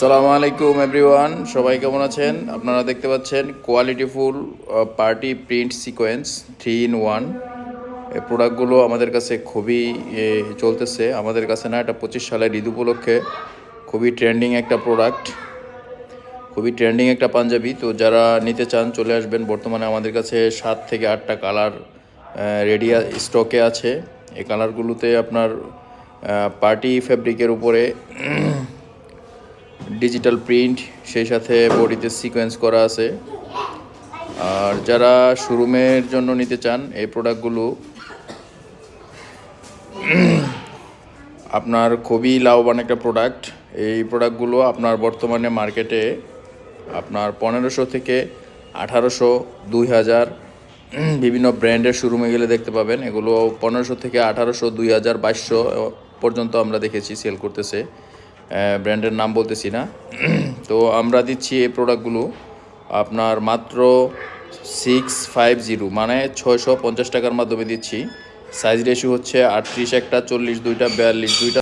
আসসালামু আলাইকুম এভরিওয়ান, সবাই কেমন আছেন? আপনারা দেখতে পাচ্ছেন কোয়ালিটিফুল পার্টি প্রিন্ট সিকোয়েন্স 3 in 1। এই প্রোডাক্টগুলো আমাদের কাছে খুবই চলতেছে। আমাদের কাছে না, এটা 25 সালের ঈদ উপলক্ষে খুবই ট্রেন্ডিং একটা প্রোডাক্ট, খুবই ট্রেন্ডিং একটা পাঞ্জাবি। তো যারা নিতে চান চলে আসবেন। বর্তমানে আমাদের কাছে 7 থেকে 8টা কালার রেডি স্টকে আছে। এই কালারগুলোতে আপনার পার্টি ফ্যাব্রিকের উপরে ডিজিটাল প্রিন্ট, সেই সাথে বডিতে সিকোয়েন্স করা আছে। আর যারা শোরুমের জন্য নিতে চান এই প্রোডাক্টগুলো আপনার খুবই লাভবান একটা প্রোডাক্ট। এই প্রোডাক্টগুলো আপনার বর্তমানে মার্কেটে আপনার 1500 থেকে 1800, 2000 বিভিন্ন ব্র্যান্ডের শোরুমে গেলে দেখতে পাবেন। এগুলো 1500 থেকে 1800, 2000, 2200 পর্যন্ত আমরা দেখেছি সেল করতেছে। ব্র্যান্ডের নাম বলতেছি না। তো আমরা দিচ্ছি এই প্রোডাক্টগুলো আপনার মাত্র 650, মানে 650 টাকার মাধ্যমে দিচ্ছি। সাইজ রেশিও হচ্ছে 38 একটা, 40 দুইটা, 42 দুইটা।